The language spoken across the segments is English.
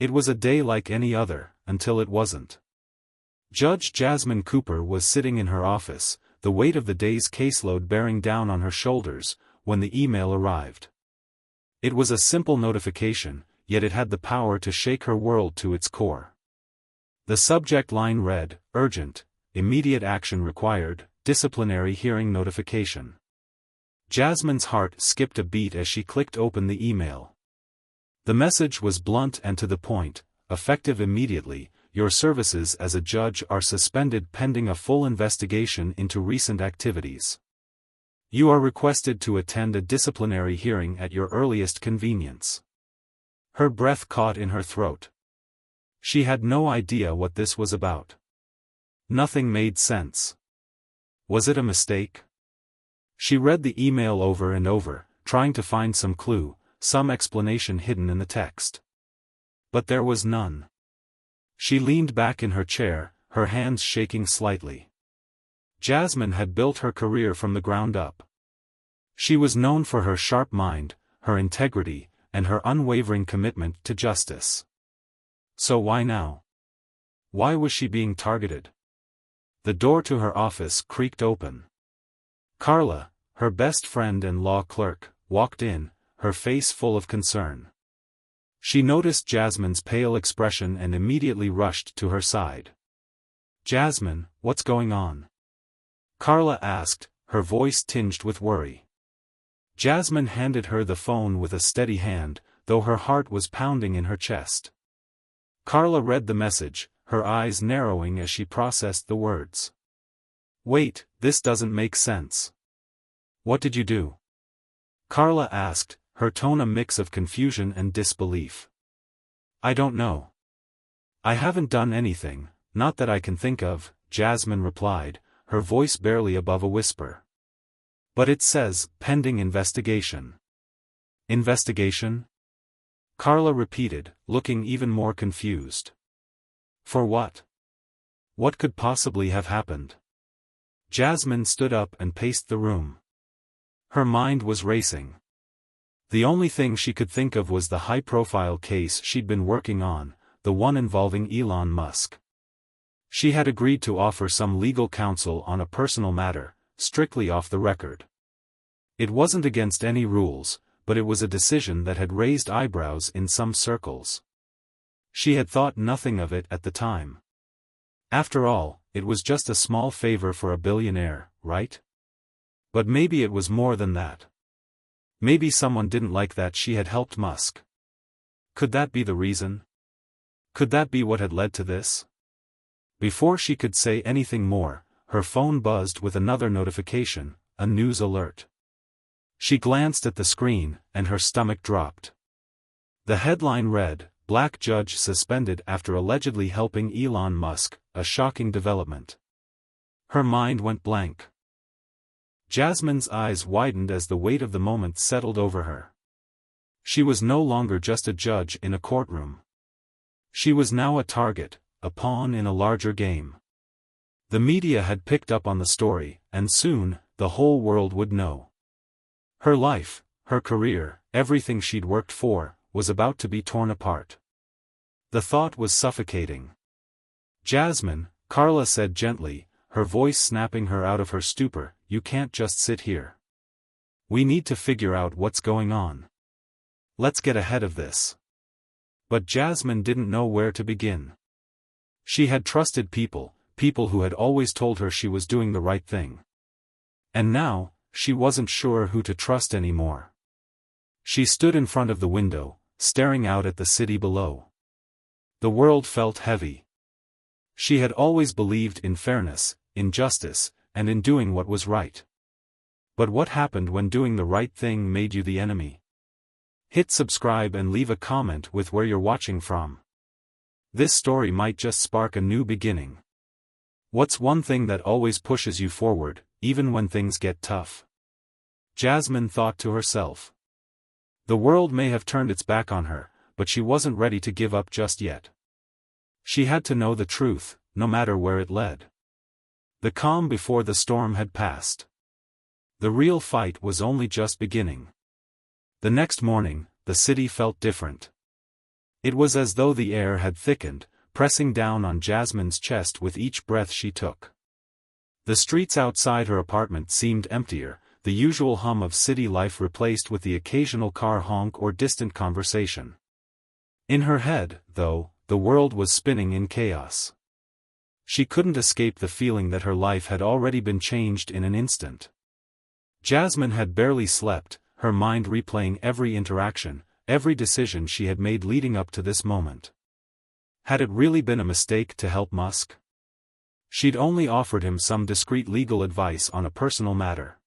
It was a day like any other, until it wasn't. Judge Jasmine Cooper was sitting in her office, the weight of the day's caseload bearing down on her shoulders, when the email arrived. It was a simple notification, yet it had the power to shake her world to its core. The subject line read, "Urgent, immediate action required, disciplinary hearing notification." Jasmine's heart skipped a beat as she clicked open the email. The message was blunt and to the point, effective immediately. Your services as a judge are suspended pending a full investigation into recent activities. You are requested to attend a disciplinary hearing at your earliest convenience. Her breath caught in her throat. She had no idea what this was about. Nothing made sense. Was it a mistake? She read the email over and over, trying to find some clue, some explanation hidden in the text. But there was none. She leaned back in her chair, her hands shaking slightly. Jasmine had built her career from the ground up. She was known for her sharp mind, her integrity, and her unwavering commitment to justice. So why now? Why was she being targeted? The door to her office creaked open. Carla, her best friend and law clerk, walked in, her face full of concern. She noticed Jasmine's pale expression and immediately rushed to her side. "Jasmine, what's going on?" Carla asked, her voice tinged with worry. Jasmine handed her the phone with a steady hand, though her heart was pounding in her chest. Carla read the message, her eyes narrowing as she processed the words. "Wait, this doesn't make sense. What did you do?" Carla asked, her tone a mix of confusion and disbelief. "I don't know. I haven't done anything, not that I can think of," Jasmine replied, her voice barely above a whisper. "But it says, pending investigation." "Investigation?" Carla repeated, looking even more confused. "For what? What could possibly have happened?" Jasmine stood up and paced the room. Her mind was racing. The only thing she could think of was the high-profile case she'd been working on, the one involving Elon Musk. She had agreed to offer some legal counsel on a personal matter, strictly off the record. It wasn't against any rules, but it was a decision that had raised eyebrows in some circles. She had thought nothing of it at the time. After all, it was just a small favor for a billionaire, right? But maybe it was more than that. Maybe someone didn't like that she had helped Musk. Could that be the reason? Could that be what had led to this? Before she could say anything more, her phone buzzed with another notification, a news alert. She glanced at the screen, and her stomach dropped. The headline read, "Black Judge Suspended After Allegedly Helping Elon Musk, a Shocking Development." Her mind went blank. Jasmine's eyes widened as the weight of the moment settled over her. She was no longer just a judge in a courtroom. She was now a target, a pawn in a larger game. The media had picked up on the story, and soon, the whole world would know. Her life, her career, everything she'd worked for, was about to be torn apart. The thought was suffocating. "Jasmine," Carla said gently, her voice snapping her out of her stupor, "you can't just sit here. We need to figure out what's going on. Let's get ahead of this." But Jasmine didn't know where to begin. She had trusted people who had always told her she was doing the right thing. And now, she wasn't sure who to trust anymore. She stood in front of the window, staring out at the city below. The world felt heavy. She had always believed in fairness, in justice, and in doing what was right. But what happened when doing the right thing made you the enemy? Hit subscribe and leave a comment with where you're watching from. This story might just spark a new beginning. What's one thing that always pushes you forward, even when things get tough? Jasmine thought to herself. The world may have turned its back on her, but she wasn't ready to give up just yet. She had to know the truth, no matter where it led. The calm before the storm had passed. The real fight was only just beginning. The next morning, the city felt different. It was as though the air had thickened, pressing down on Jasmine's chest with each breath she took. The streets outside her apartment seemed emptier, the usual hum of city life replaced with the occasional car honk or distant conversation. In her head, though, the world was spinning in chaos. She couldn't escape the feeling that her life had already been changed in an instant. Jasmine had barely slept, her mind replaying every interaction, every decision she had made leading up to this moment. Had it really been a mistake to help Musk? She'd only offered him some discreet legal advice on a personal matter.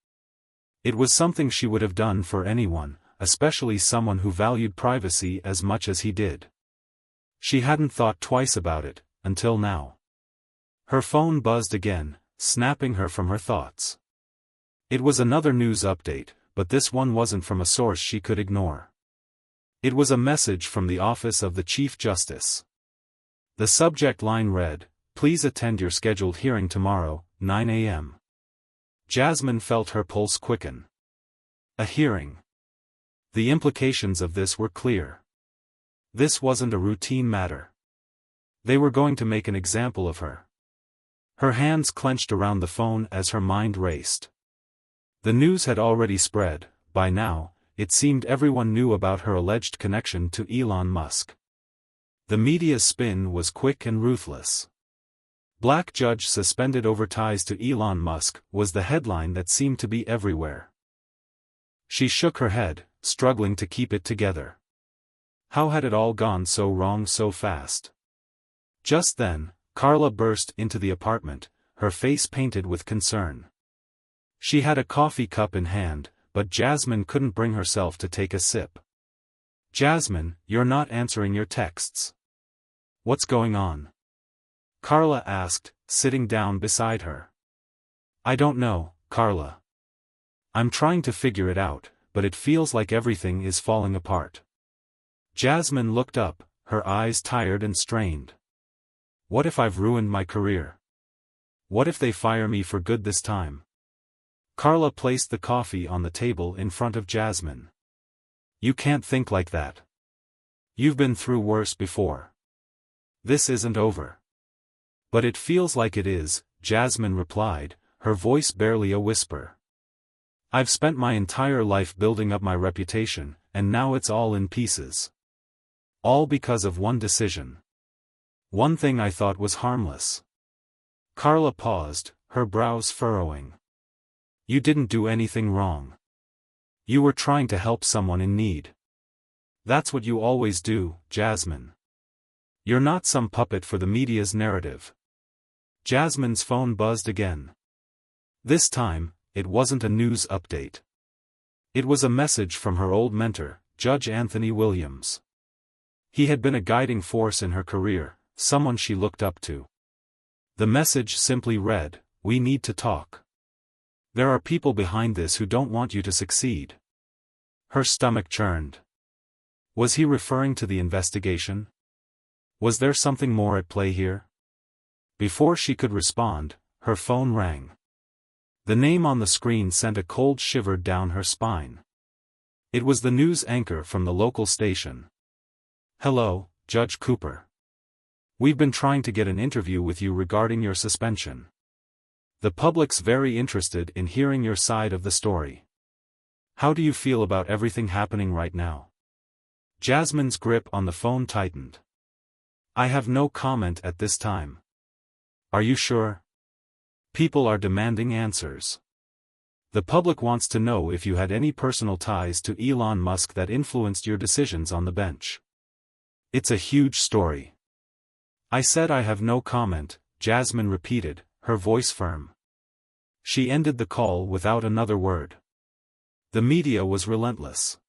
It was something she would have done for anyone, especially someone who valued privacy as much as he did. She hadn't thought twice about it, until now. Her phone buzzed again, snapping her from her thoughts. It was another news update, but this one wasn't from a source she could ignore. It was a message from the office of the Chief Justice. The subject line read, "Please attend your scheduled hearing tomorrow, 9 a.m. Jasmine felt her pulse quicken. A hearing. The implications of this were clear. This wasn't a routine matter. They were going to make an example of her. Her hands clenched around the phone as her mind raced. The news had already spread. By now, it seemed everyone knew about her alleged connection to Elon Musk. The media's spin was quick and ruthless. "Black judge suspended over ties to Elon Musk" was the headline that seemed to be everywhere. She shook her head, struggling to keep it together. How had it all gone so wrong so fast? Just then, Carla burst into the apartment, her face painted with concern. She had a coffee cup in hand, but Jasmine couldn't bring herself to take a sip. "Jasmine, you're not answering your texts. What's going on?" Carla asked, sitting down beside her. "I don't know, Carla. I'm trying to figure it out, but it feels like everything is falling apart." Jasmine looked up, her eyes tired and strained. "What if I've ruined my career? What if they fire me for good this time?" Carla placed the coffee on the table in front of Jasmine. "You can't think like that. You've been through worse before. This isn't over." "But it feels like it is," Jasmine replied, her voice barely a whisper. "I've spent my entire life building up my reputation, and now it's all in pieces. All because of one decision. One thing I thought was harmless." Carla paused, her brows furrowing. "You didn't do anything wrong. You were trying to help someone in need. That's what you always do, Jasmine. You're not some puppet for the media's narrative." Jasmine's phone buzzed again. This time, it wasn't a news update. It was a message from her old mentor, Judge Anthony Williams. He had been a guiding force in her career, someone she looked up to. The message simply read, "We need to talk. There are people behind this who don't want you to succeed." Her stomach churned. Was he referring to the investigation? Was there something more at play here? Before she could respond, her phone rang. The name on the screen sent a cold shiver down her spine. It was the news anchor from the local station. "Hello, Judge Cooper. We've been trying to get an interview with you regarding your suspension. The public's very interested in hearing your side of the story. How do you feel about everything happening right now?" Jasmine's grip on the phone tightened. "I have no comment at this time." "Are you sure? People are demanding answers. The public wants to know if you had any personal ties to Elon Musk that influenced your decisions on the bench. It's a huge story." "I said I have no comment," Jasmine repeated, her voice firm. She ended the call without another word. The media was relentless.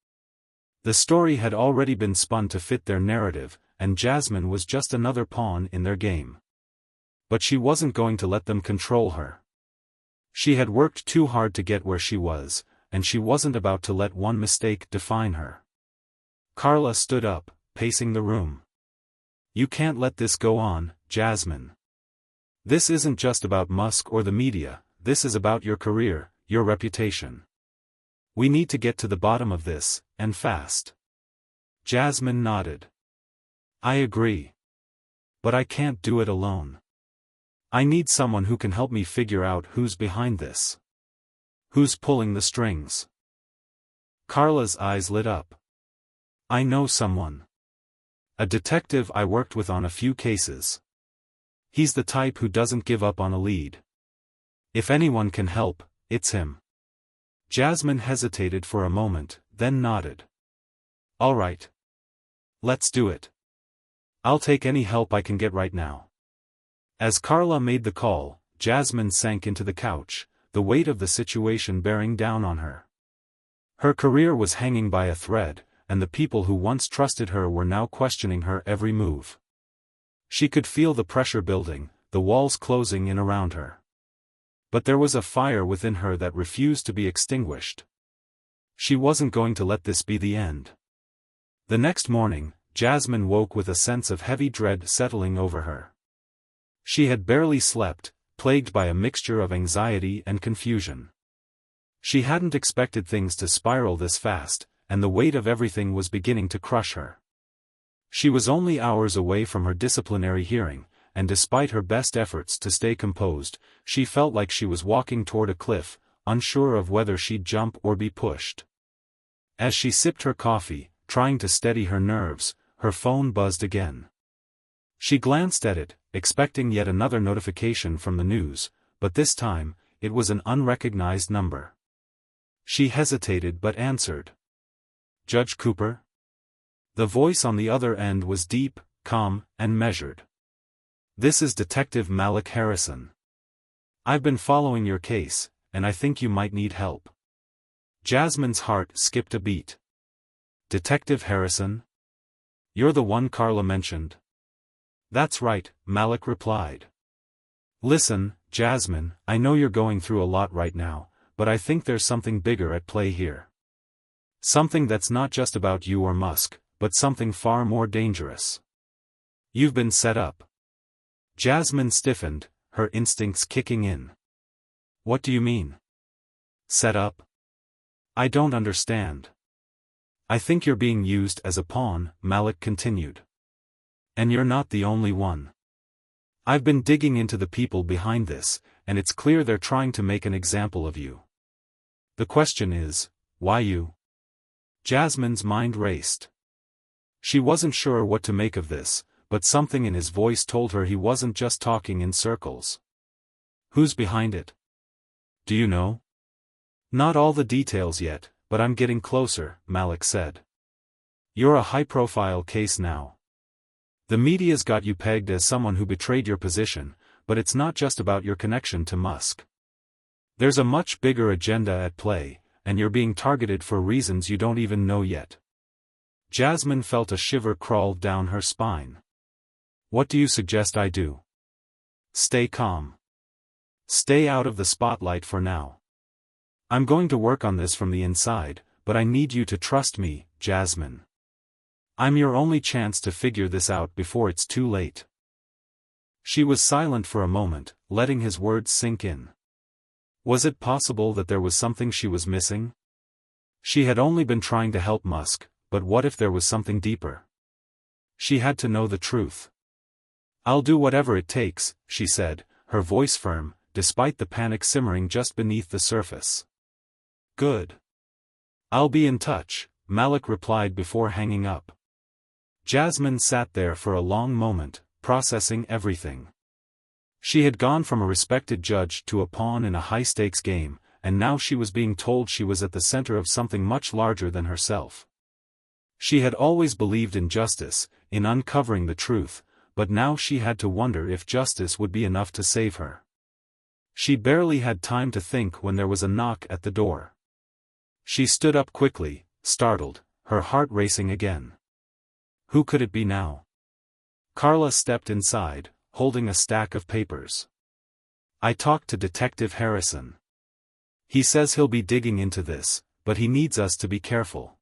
The story had already been spun to fit their narrative, and Jasmine was just another pawn in their game. But she wasn't going to let them control her. She had worked too hard to get where she was, and she wasn't about to let one mistake define her. Carla stood up, pacing the room. "You can't let this go on, Jasmine. This isn't just about Musk or the media, this is about your career, your reputation. We need to get to the bottom of this, and fast." Jasmine nodded. I agree. But I can't do it alone. I need someone who can help me figure out who's behind this. Who's pulling the strings? Carla's eyes lit up. I know someone. A detective I worked with on a few cases. He's the type who doesn't give up on a lead. If anyone can help, it's him. Jasmine hesitated for a moment, then nodded. All right. Let's do it. I'll take any help I can get right now. As Carla made the call, Jasmine sank into the couch, the weight of the situation bearing down on her. Her career was hanging by a thread, and the people who once trusted her were now questioning her every move. She could feel the pressure building, the walls closing in around her. But there was a fire within her that refused to be extinguished. She wasn't going to let this be the end. The next morning, Jasmine woke with a sense of heavy dread settling over her. She had barely slept, plagued by a mixture of anxiety and confusion. She hadn't expected things to spiral this fast, and the weight of everything was beginning to crush her. She was only hours away from her disciplinary hearing, and despite her best efforts to stay composed, she felt like she was walking toward a cliff, unsure of whether she'd jump or be pushed. As she sipped her coffee, trying to steady her nerves, her phone buzzed again. She glanced at it, expecting yet another notification from the news, but this time, it was an unrecognized number. She hesitated but answered. Judge Cooper? The voice on the other end was deep, calm, and measured. This is Detective Malik Harrison. I've been following your case, and I think you might need help. Jasmine's heart skipped a beat. Detective Harrison? You're the one Carla mentioned. That's right, Malik replied. Listen, Jasmine, I know you're going through a lot right now, but I think there's something bigger at play here. Something that's not just about you or Musk, but something far more dangerous. You've been set up. Jasmine stiffened, her instincts kicking in. What do you mean? Set up? I don't understand. I think you're being used as a pawn, Malik continued. And you're not the only one. I've been digging into the people behind this, and it's clear they're trying to make an example of you. The question is, why you? Jasmine's mind raced. She wasn't sure what to make of this, but something in his voice told her he wasn't just talking in circles. Who's behind it? Do you know? Not all the details yet, but I'm getting closer, Malik said. You're a high-profile case now. The media's got you pegged as someone who betrayed your position, but it's not just about your connection to Musk. There's a much bigger agenda at play, and you're being targeted for reasons you don't even know yet. Jasmine felt a shiver crawl down her spine. What do you suggest I do? Stay calm. Stay out of the spotlight for now. I'm going to work on this from the inside, but I need you to trust me, Jasmine. I'm your only chance to figure this out before it's too late. She was silent for a moment, letting his words sink in. Was it possible that there was something she was missing? She had only been trying to help Musk, but what if there was something deeper? She had to know the truth. I'll do whatever it takes, she said, her voice firm, despite the panic simmering just beneath the surface. Good. I'll be in touch, Malik replied before hanging up. Jasmine sat there for a long moment, processing everything. She had gone from a respected judge to a pawn in a high-stakes game, and now she was being told she was at the center of something much larger than herself. She had always believed in justice, in uncovering the truth, but now she had to wonder if justice would be enough to save her. She barely had time to think when there was a knock at the door. She stood up quickly, startled, her heart racing again. Who could it be now? Carla stepped inside, holding a stack of papers. I talked to Detective Harrison. He says he'll be digging into this, but he needs us to be careful.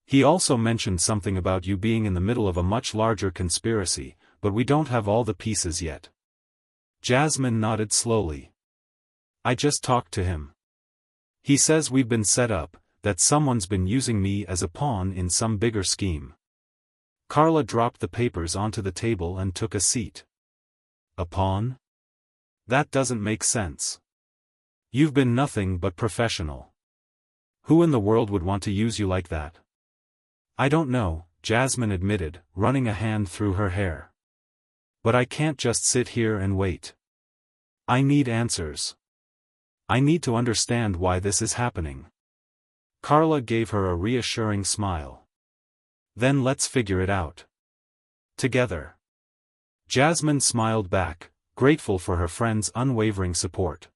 He also mentioned something about you being in the middle of a much larger conspiracy, but we don't have all the pieces yet. Jasmine nodded slowly. I just talked to him. He says we've been set up, that someone's been using me as a pawn in some bigger scheme. Carla dropped the papers onto the table and took a seat. A pawn? That doesn't make sense. You've been nothing but professional. Who in the world would want to use you like that? I don't know, Jasmine admitted, running a hand through her hair. But I can't just sit here and wait. I need answers. I need to understand why this is happening. Carla gave her a reassuring smile. Then let's figure it out. Together. Jasmine smiled back, grateful for her friend's unwavering support.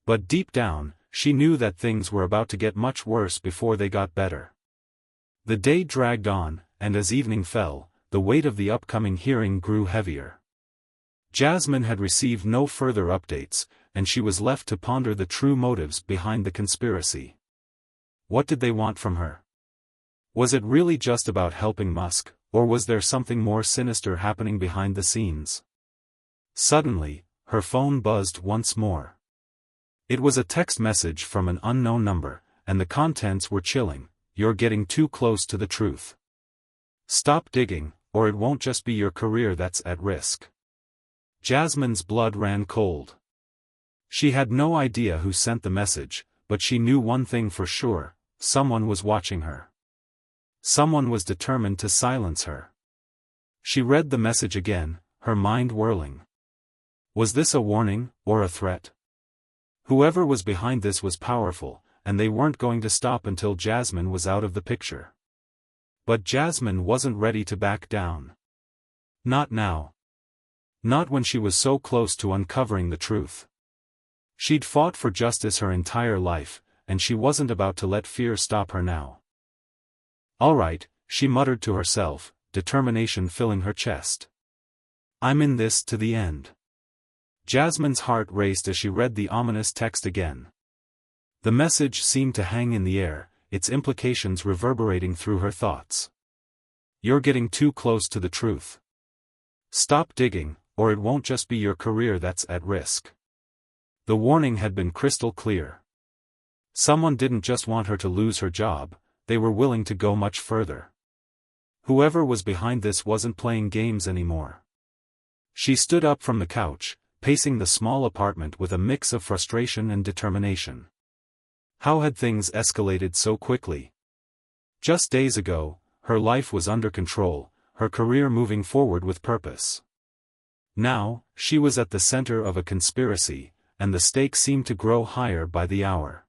But deep down, she knew that things were about to get much worse before they got better. The day dragged on, and as evening fell, the weight of the upcoming hearing grew heavier. Jasmine had received no further updates, and she was left to ponder the true motives behind the conspiracy. What did they want from her? Was it really just about helping Musk, or was there something more sinister happening behind the scenes? Suddenly, her phone buzzed once more. It was a text message from an unknown number, and the contents were chilling. You're getting too close to the truth. Stop digging, or it won't just be your career that's at risk. Jasmine's blood ran cold. She had no idea who sent the message, but she knew one thing for sure: someone was watching her. Someone was determined to silence her. She read the message again, her mind whirling. Was this a warning, or a threat? Whoever was behind this was powerful, and they weren't going to stop until Jasmine was out of the picture. But Jasmine wasn't ready to back down. Not now. Not when she was so close to uncovering the truth. She'd fought for justice her entire life, and she wasn't about to let fear stop her now. All right, she muttered to herself, determination filling her chest. I'm in this to the end. Jasmine's heart raced as she read the ominous text again. The message seemed to hang in the air, its implications reverberating through her thoughts. You're getting too close to the truth. Stop digging, or it won't just be your career that's at risk. The warning had been crystal clear. Someone didn't just want her to lose her job, they were willing to go much further. Whoever was behind this wasn't playing games anymore. She stood up from the couch, pacing the small apartment with a mix of frustration and determination. How had things escalated so quickly? Just days ago, her life was under control, her career moving forward with purpose. Now, she was at the center of a conspiracy, and the stakes seemed to grow higher by the hour.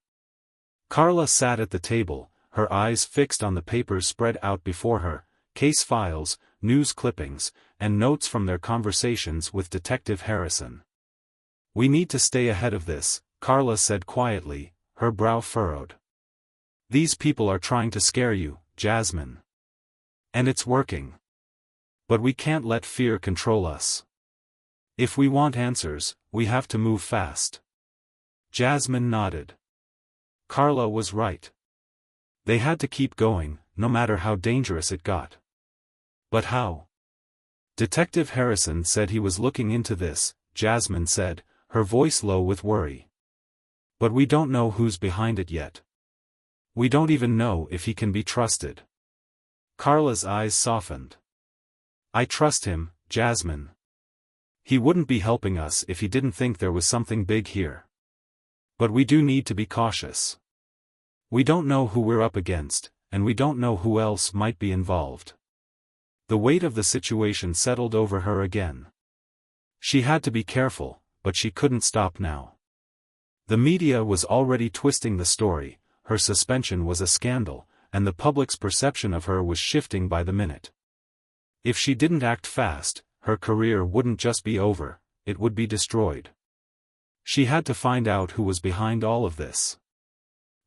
Carla sat at the table, her eyes fixed on the papers spread out before her, case files, news clippings, and notes from their conversations with Detective Harrison. We need to stay ahead of this, Carla said quietly, her brow furrowed. These people are trying to scare you, Jasmine. And it's working. But we can't let fear control us. If we want answers, we have to move fast. Jasmine nodded. Carla was right. They had to keep going, no matter how dangerous it got. But how? Detective Harrison said he was looking into this, Jasmine said, her voice low with worry. But we don't know who's behind it yet. We don't even know if he can be trusted. Carla's eyes softened. I trust him, Jasmine. He wouldn't be helping us if he didn't think there was something big here. But we do need to be cautious. We don't know who we're up against, and we don't know who else might be involved. The weight of the situation settled over her again. She had to be careful, but she couldn't stop now. The media was already twisting the story, her suspension was a scandal, and the public's perception of her was shifting by the minute. If she didn't act fast, her career wouldn't just be over, it would be destroyed. She had to find out who was behind all of this.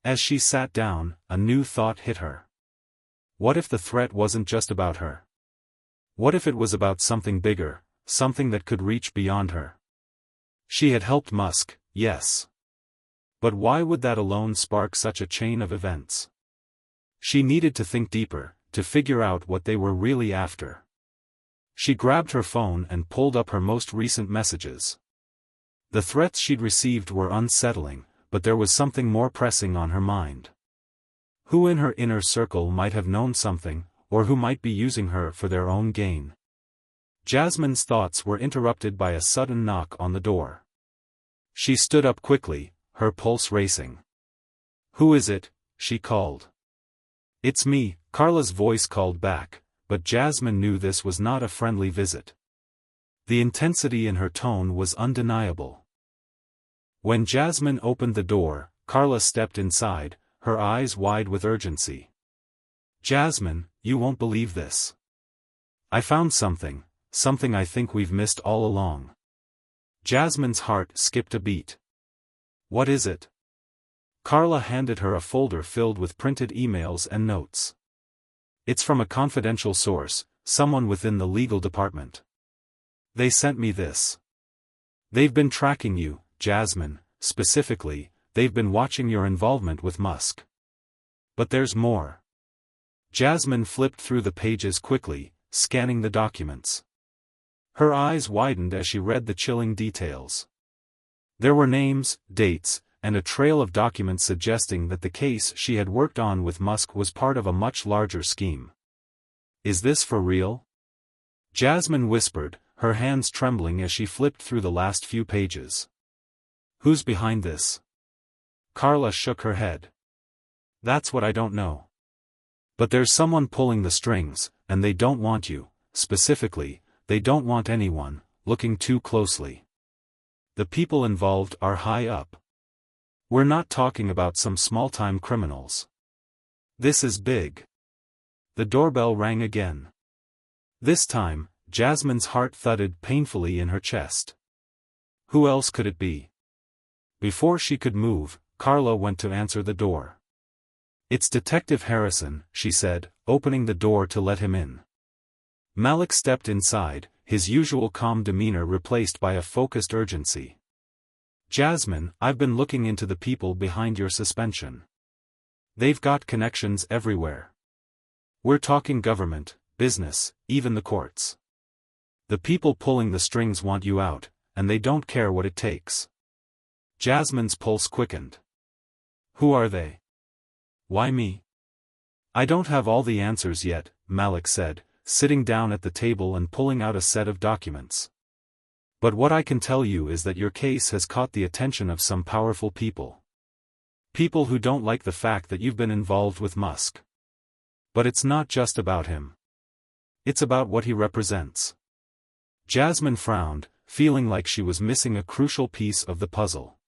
As she sat down, a new thought hit her. What if the threat wasn't just about her? What if it was about something bigger, something that could reach beyond her? She had helped Musk, yes. But why would that alone spark such a chain of events? She needed to think deeper, to figure out what they were really after. She grabbed her phone and pulled up her most recent messages. The threats she'd received were unsettling, but there was something more pressing on her mind. Who in her inner circle might have known something, or who might be using her for their own gain. Jasmine's thoughts were interrupted by a sudden knock on the door. She stood up quickly, her pulse racing. "Who is it?" she called. "It's me," Carla's voice called back, but Jasmine knew this was not a friendly visit. The intensity in her tone was undeniable. When Jasmine opened the door, Carla stepped inside, her eyes wide with urgency. "Jasmine, you won't believe this. I found something I think we've missed all along." Jasmine's heart skipped a beat. "What is it?" Carla handed her a folder filled with printed emails and notes. "It's from a confidential source, someone within the legal department. They sent me this. They've been tracking you, Jasmine, specifically, they've been watching your involvement with Musk. But there's more." Jasmine flipped through the pages quickly, scanning the documents. Her eyes widened as she read the chilling details. There were names, dates, and a trail of documents suggesting that the case she had worked on with Musk was part of a much larger scheme. "Is this for real?" Jasmine whispered, her hands trembling as she flipped through the last few pages. "Who's behind this?" Carla shook her head. "That's what I don't know. But there's someone pulling the strings, and they don't want you, specifically, they don't want anyone looking too closely. The people involved are high up. We're not talking about some small-time criminals. This is big." The doorbell rang again. This time, Jasmine's heart thudded painfully in her chest. Who else could it be? Before she could move, Carla went to answer the door. "It's Detective Harrison," she said, opening the door to let him in. Malik stepped inside, his usual calm demeanor replaced by a focused urgency. "Jasmine, I've been looking into the people behind your suspension. They've got connections everywhere. We're talking government, business, even the courts. The people pulling the strings want you out, and they don't care what it takes." Jasmine's pulse quickened. "Who are they? Why me?" "I don't have all the answers yet," Malik said, sitting down at the table and pulling out a set of documents. "But what I can tell you is that your case has caught the attention of some powerful people. People who don't like the fact that you've been involved with Musk. But it's not just about him. It's about what he represents." Jasmine frowned, feeling like she was missing a crucial piece of the puzzle.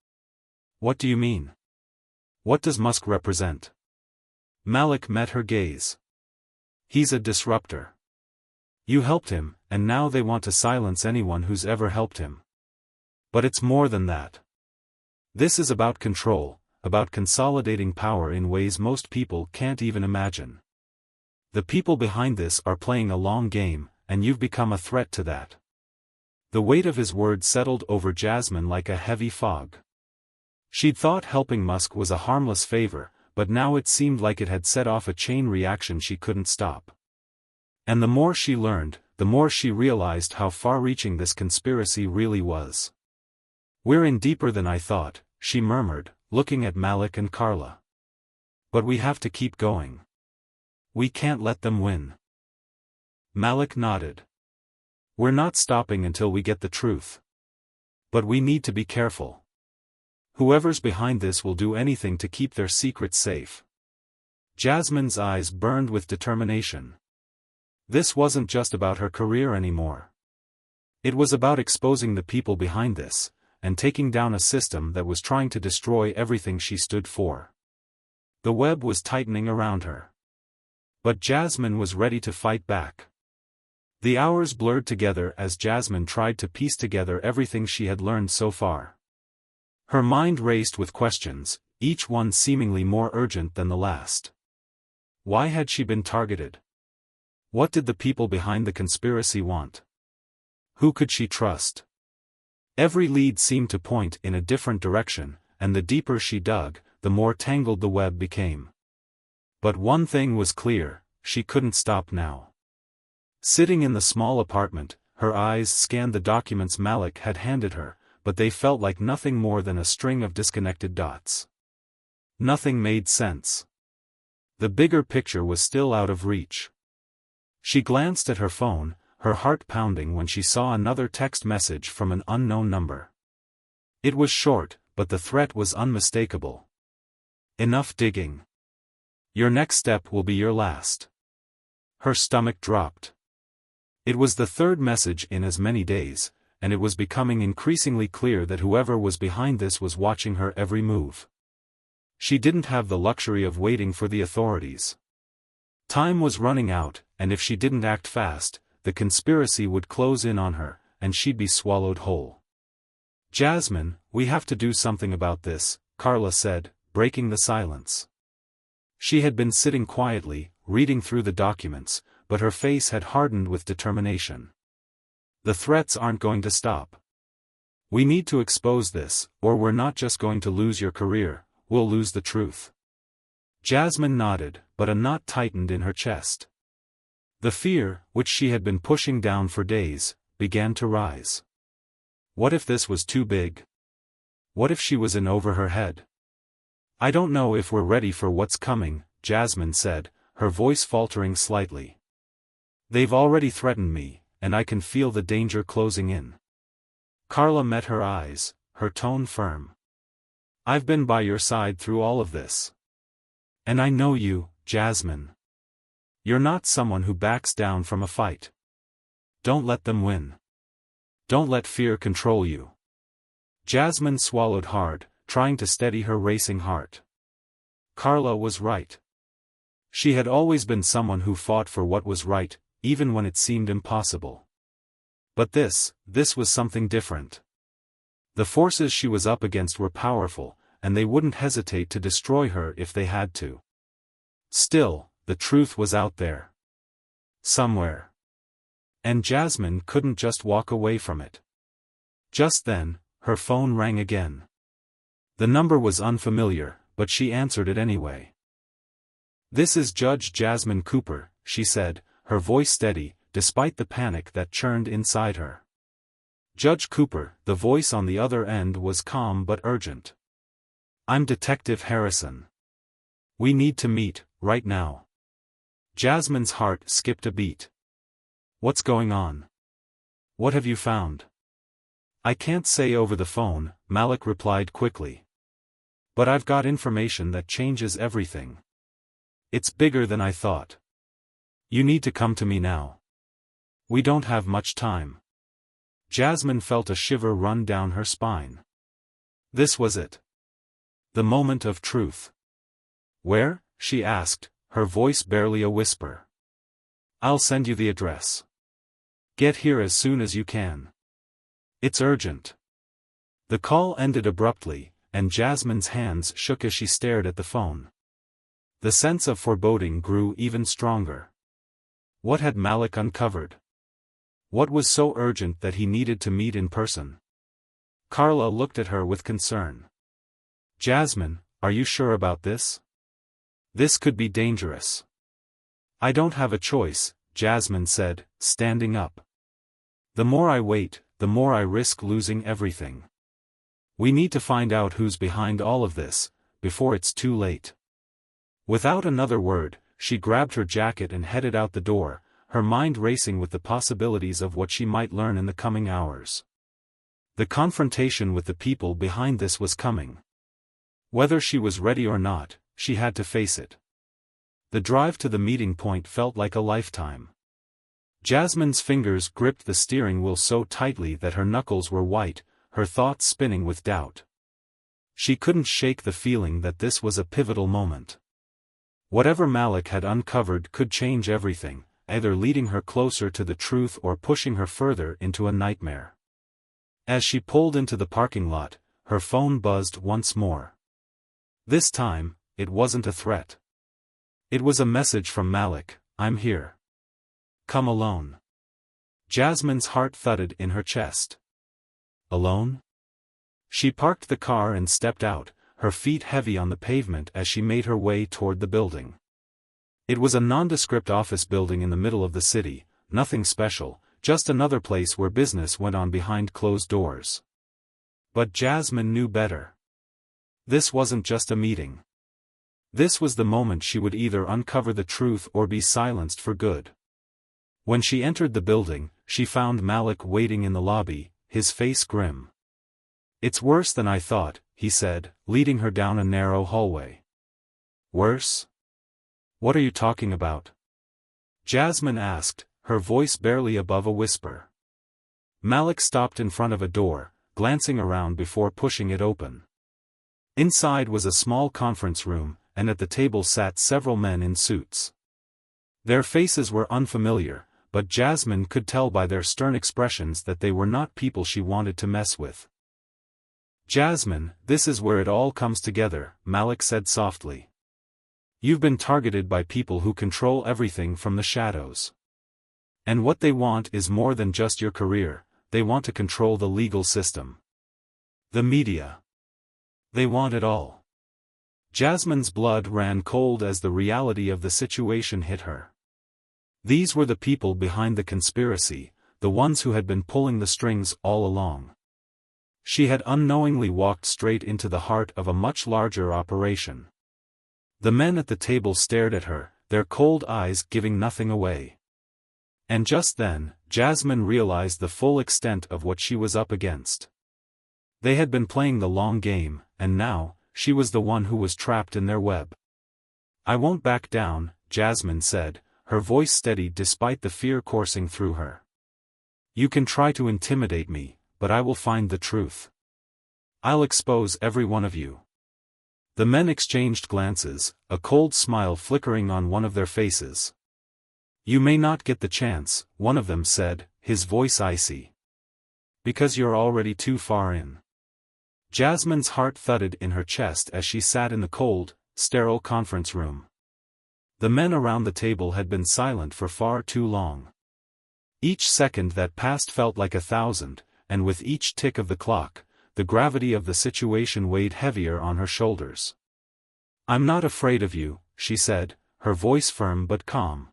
"What do you mean? What does Musk represent?" Malik met her gaze. "He's a disruptor. You helped him, and now they want to silence anyone who's ever helped him. But it's more than that. This is about control, about consolidating power in ways most people can't even imagine. The people behind this are playing a long game, and you've become a threat to that." The weight of his words settled over Jasmine like a heavy fog. She'd thought helping Musk was a harmless favor, but now it seemed like it had set off a chain reaction she couldn't stop. And the more she learned, the more she realized how far-reaching this conspiracy really was. "We're in deeper than I thought," she murmured, looking at Malik and Carla. "But we have to keep going. We can't let them win." Malik nodded. "We're not stopping until we get the truth. But we need to be careful. Whoever's behind this will do anything to keep their secrets safe." Jasmine's eyes burned with determination. This wasn't just about her career anymore. It was about exposing the people behind this, and taking down a system that was trying to destroy everything she stood for. The web was tightening around her. But Jasmine was ready to fight back. The hours blurred together as Jasmine tried to piece together everything she had learned so far. Her mind raced with questions, each one seemingly more urgent than the last. Why had she been targeted? What did the people behind the conspiracy want? Who could she trust? Every lead seemed to point in a different direction, and the deeper she dug, the more tangled the web became. But one thing was clear, she couldn't stop now. Sitting in the small apartment, her eyes scanned the documents Malik had handed her, but they felt like nothing more than a string of disconnected dots. Nothing made sense. The bigger picture was still out of reach. She glanced at her phone, her heart pounding when she saw another text message from an unknown number. It was short, but the threat was unmistakable. Enough digging. Your next step will be your last. Her stomach dropped. It was the third message in as many days, and it was becoming increasingly clear that whoever was behind this was watching her every move. She didn't have the luxury of waiting for the authorities. Time was running out, and if she didn't act fast, the conspiracy would close in on her, and she'd be swallowed whole. "Jasmine, we have to do something about this," Carla said, breaking the silence. She had been sitting quietly, reading through the documents, but her face had hardened with determination. "The threats aren't going to stop. We need to expose this, or we're not just going to lose your career, we'll lose the truth." Jasmine nodded, but a knot tightened in her chest. The fear, which she had been pushing down for days, began to rise. What if this was too big? What if she was in over her head? "I don't know if we're ready for what's coming," Jasmine said, her voice faltering slightly. "They've already threatened me, and I can feel the danger closing in." Carla met her eyes, her tone firm. "I've been by your side through all of this. And I know you, Jasmine. You're not someone who backs down from a fight. Don't let them win. Don't let fear control you." Jasmine swallowed hard, trying to steady her racing heart. Carla was right. She had always been someone who fought for what was right, even when it seemed impossible. But this was something different. The forces she was up against were powerful, and they wouldn't hesitate to destroy her if they had to. Still, the truth was out there. Somewhere. And Jasmine couldn't just walk away from it. Just then, her phone rang again. The number was unfamiliar, but she answered it anyway. "This is Judge Jasmine Cooper," she said, her voice steady, despite the panic that churned inside her. "Judge Cooper," the voice on the other end was calm but urgent. "I'm Detective Harrison. We need to meet, right now." Jasmine's heart skipped a beat. "What's going on? What have you found?" "I can't say over the phone," Malik replied quickly. "But I've got information that changes everything. It's bigger than I thought. You need to come to me now. We don't have much time." Jasmine felt a shiver run down her spine. This was it. The moment of truth. "Where?" she asked, her voice barely a whisper. "I'll send you the address. Get here as soon as you can. It's urgent." The call ended abruptly, and Jasmine's hands shook as she stared at the phone. The sense of foreboding grew even stronger. What had Malik uncovered? What was so urgent that he needed to meet in person? Carla looked at her with concern. "Jasmine, are you sure about this? This could be dangerous." "I don't have a choice," Jasmine said, standing up. "The more I wait, the more I risk losing everything. We need to find out who's behind all of this, before it's too late." Without another word, she grabbed her jacket and headed out the door, her mind racing with the possibilities of what she might learn in the coming hours. The confrontation with the people behind this was coming. Whether she was ready or not, she had to face it. The drive to the meeting point felt like a lifetime. Jasmine's fingers gripped the steering wheel so tightly that her knuckles were white, her thoughts spinning with doubt. She couldn't shake the feeling that this was a pivotal moment. Whatever Malik had uncovered could change everything, either leading her closer to the truth or pushing her further into a nightmare. As she pulled into the parking lot, her phone buzzed once more. This time, it wasn't a threat. It was a message from Malik: "I'm here. Come alone." Jasmine's heart thudded in her chest. Alone? She parked the car and stepped out, her feet heavy on the pavement as she made her way toward the building. It was a nondescript office building in the middle of the city, nothing special, just another place where business went on behind closed doors. But Jasmine knew better. This wasn't just a meeting. This was the moment she would either uncover the truth or be silenced for good. When she entered the building, she found Malik waiting in the lobby, his face grim. "It's worse than I thought," he said, leading her down a narrow hallway. "Worse? What are you talking about?" Jasmine asked, her voice barely above a whisper. Malik stopped in front of a door, glancing around before pushing it open. Inside was a small conference room, and at the table sat several men in suits. Their faces were unfamiliar, but Jasmine could tell by their stern expressions that they were not people she wanted to mess with. "Jasmine, this is where it all comes together," Malik said softly. "You've been targeted by people who control everything from the shadows. And what they want is more than just your career, they want to control the legal system. The media. They want it all." Jasmine's blood ran cold as the reality of the situation hit her. These were the people behind the conspiracy, the ones who had been pulling the strings all along. She had unknowingly walked straight into the heart of a much larger operation. The men at the table stared at her, their cold eyes giving nothing away. And just then, Jasmine realized the full extent of what she was up against. They had been playing the long game, and now, she was the one who was trapped in their web. "I won't back down," Jasmine said, her voice steady despite the fear coursing through her. "You can try to intimidate me, but I will find the truth. I'll expose every one of you." The men exchanged glances, a cold smile flickering on one of their faces. "You may not get the chance," one of them said, his voice icy. "Because you're already too far in." Jasmine's heart thudded in her chest as she sat in the cold, sterile conference room. The men around the table had been silent for far too long. Each second that passed felt like 1,000, and with each tick of the clock, the gravity of the situation weighed heavier on her shoulders. "I'm not afraid of you," she said, her voice firm but calm.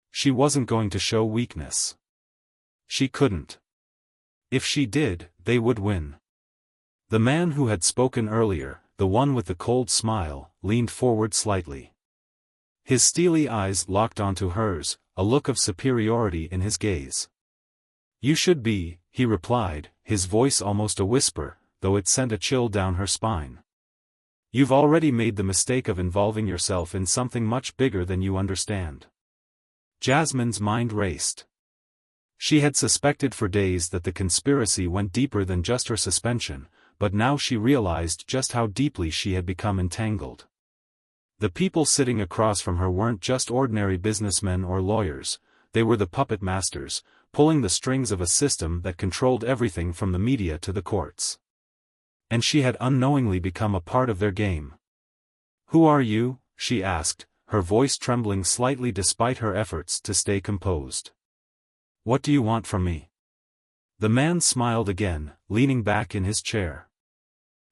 She wasn't going to show weakness. She couldn't. If she did, they would win. The man who had spoken earlier, the one with the cold smile, leaned forward slightly. His steely eyes locked onto hers, a look of superiority in his gaze. "You should be," he replied, his voice almost a whisper, though it sent a chill down her spine. "You've already made the mistake of involving yourself in something much bigger than you understand." Jasmine's mind raced. She had suspected for days that the conspiracy went deeper than just her suspension, but now she realized just how deeply she had become entangled. The people sitting across from her weren't just ordinary businessmen or lawyers, they were the puppet masters, pulling the strings of a system that controlled everything from the media to the courts. And she had unknowingly become a part of their game. "Who are you?" she asked, her voice trembling slightly despite her efforts to stay composed. "What do you want from me?" The man smiled again, leaning back in his chair.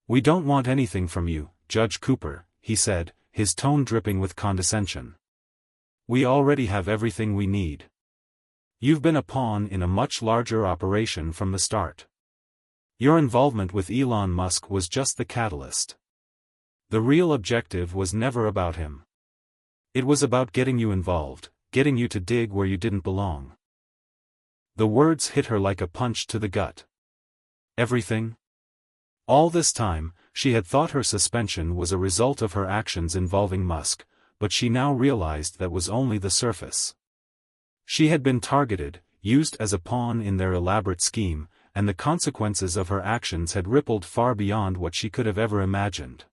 "We don't want anything from you, Judge Cooper," he said, his tone dripping with condescension. "We already have everything we need. You've been a pawn in a much larger operation from the start. Your involvement with Elon Musk was just the catalyst. The real objective was never about him. It was about getting you involved, getting you to dig where you didn't belong." The words hit her like a punch to the gut. Everything? All this time, she had thought her suspension was a result of her actions involving Musk, but she now realized that was only the surface. She had been targeted, used as a pawn in their elaborate scheme, and the consequences of her actions had rippled far beyond what she could have ever imagined.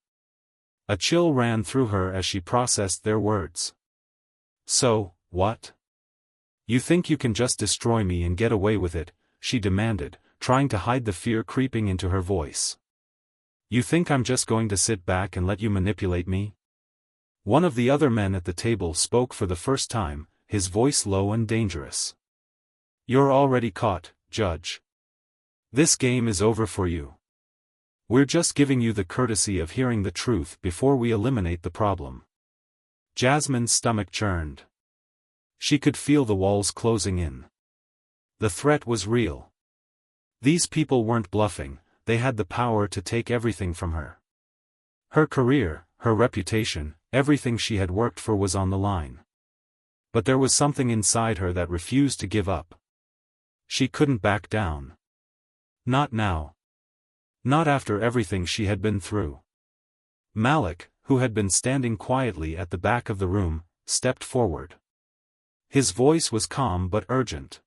A chill ran through her as she processed their words. "So, what? You think you can just destroy me and get away with it?" she demanded, trying to hide the fear creeping into her voice. "You think I'm just going to sit back and let you manipulate me?" One of the other men at the table spoke for the first time, his voice low and dangerous. "You're already caught, Judge. This game is over for you. We're just giving you the courtesy of hearing the truth before we eliminate the problem." Jasmine's stomach churned. She could feel the walls closing in. The threat was real. These people weren't bluffing, they had the power to take everything from her. Her career, her reputation, everything she had worked for was on the line. But there was something inside her that refused to give up. She couldn't back down. Not now. Not after everything she had been through. Malik, who had been standing quietly at the back of the room, stepped forward. His voice was calm but urgent.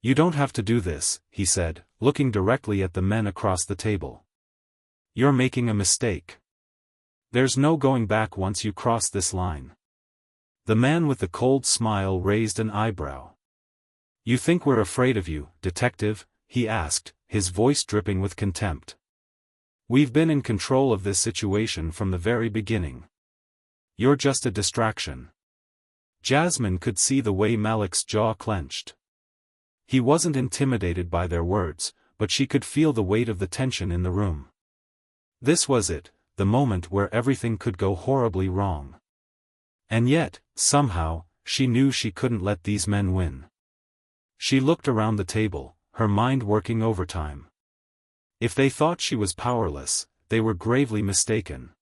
"You don't have to do this," he said, looking directly at the men across the table. "You're making a mistake. There's no going back once you cross this line." The man with the cold smile raised an eyebrow. "You think we're afraid of you, detective?" he asked, his voice dripping with contempt. "We've been in control of this situation from the very beginning. You're just a distraction." Jasmine could see the way Malik's jaw clenched. He wasn't intimidated by their words, but she could feel the weight of the tension in the room. This was it, the moment where everything could go horribly wrong. And yet, somehow, she knew she couldn't let these men win. She looked around the table, her mind working overtime. If they thought she was powerless, they were gravely mistaken.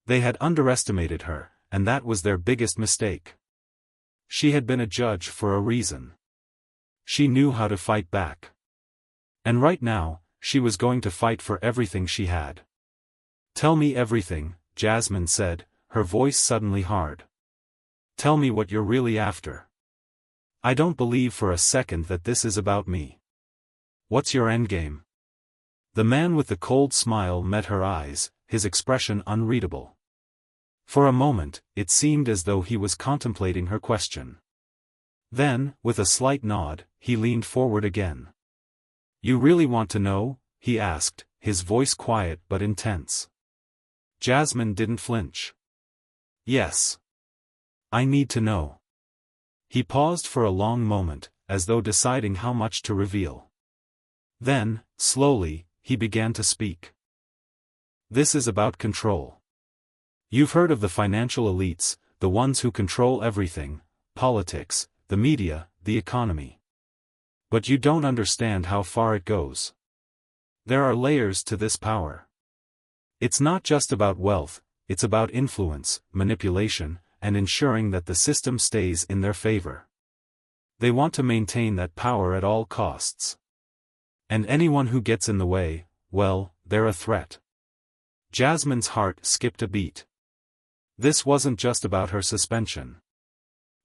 They had underestimated her, and that was their biggest mistake. She had been a judge for a reason. She knew how to fight back. And right now, she was going to fight for everything she had. "Tell me everything," Jasmine said, her voice suddenly hard. "Tell me what you're really after. I don't believe for a second that this is about me. What's your endgame?" The man with the cold smile met her eyes, his expression unreadable. For a moment, it seemed as though he was contemplating her question. Then, with a slight nod, he leaned forward again. "You really want to know?" he asked, his voice quiet but intense. Jasmine didn't flinch. "Yes. I need to know." He paused for a long moment, as though deciding how much to reveal. Then, slowly, he began to speak. "This is about control. You've heard of the financial elites, the ones who control everything, politics, the media, the economy. But you don't understand how far it goes. There are layers to this power. It's not just about wealth, it's about influence, manipulation, and ensuring that the system stays in their favor. They want to maintain that power at all costs. And anyone who gets in the way, well, they're a threat." Jasmine's heart skipped a beat. This wasn't just about her suspension.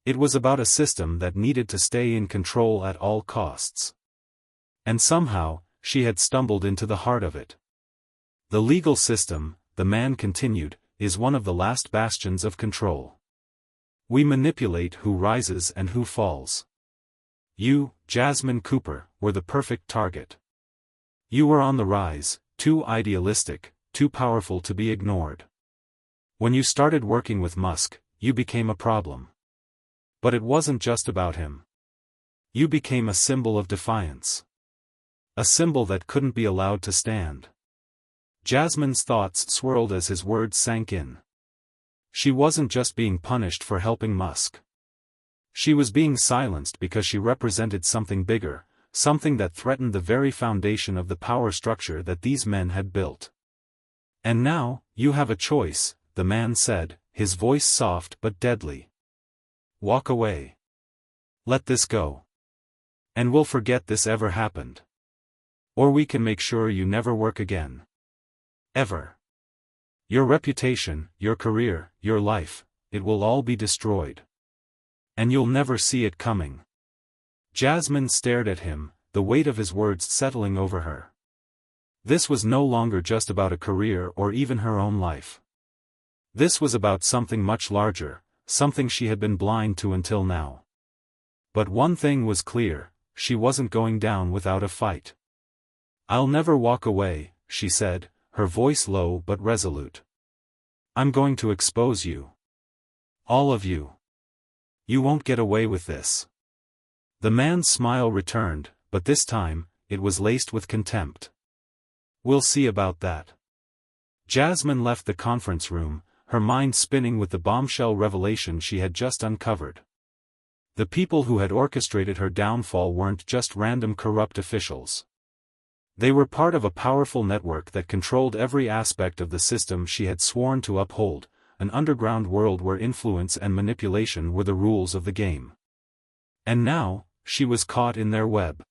It was about a system that needed to stay in control at all costs. And somehow, she had stumbled into the heart of it. The legal system, the man continued, is one of the last bastions of control. We manipulate who rises and who falls. You, Jasmine Cooper, were the perfect target. You were on the rise, too idealistic, too powerful to be ignored. When you started working with Musk, you became a problem. But it wasn't just about him. You became a symbol of defiance. A symbol that couldn't be allowed to stand. Jasmine's thoughts swirled as his words sank in. She wasn't just being punished for helping Musk. She was being silenced because she represented something bigger, something that threatened the very foundation of the power structure that these men had built. "And now, you have a choice," the man said, his voice soft but deadly. "Walk away. Let this go. And we'll forget this ever happened. Or we can make sure you never work again. Ever. Your reputation, your career, your life, it will all be destroyed. And you'll never see it coming." Jasmine stared at him, the weight of his words settling over her. This was no longer just about a career or even her own life. This was about something much larger, something she had been blind to until now. But one thing was clear, she wasn't going down without a fight. "I'll never walk away," she said, her voice low but resolute. "I'm going to expose you. All of you. You won't get away with this." The man's smile returned, but this time, it was laced with contempt. "We'll see about that." Jasmine left the conference room, her mind spinning with the bombshell revelation she had just uncovered. The people who had orchestrated her downfall weren't just random corrupt officials. They were part of a powerful network that controlled every aspect of the system she had sworn to uphold, an underground world where influence and manipulation were the rules of the game. And now, she was caught in their web.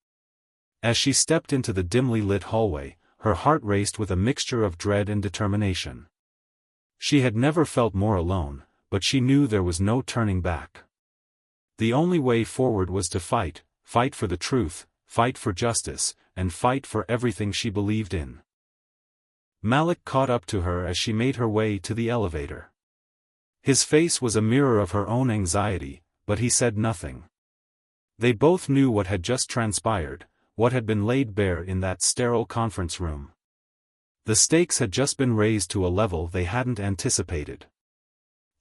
As she stepped into the dimly lit hallway, her heart raced with a mixture of dread and determination. She had never felt more alone, but she knew there was no turning back. The only way forward was to fight for the truth, fight for justice, and fight for everything she believed in. Malik caught up to her as she made her way to the elevator. His face was a mirror of her own anxiety, but he said nothing. They both knew what had just transpired, what had been laid bare in that sterile conference room. The stakes had just been raised to a level they hadn't anticipated.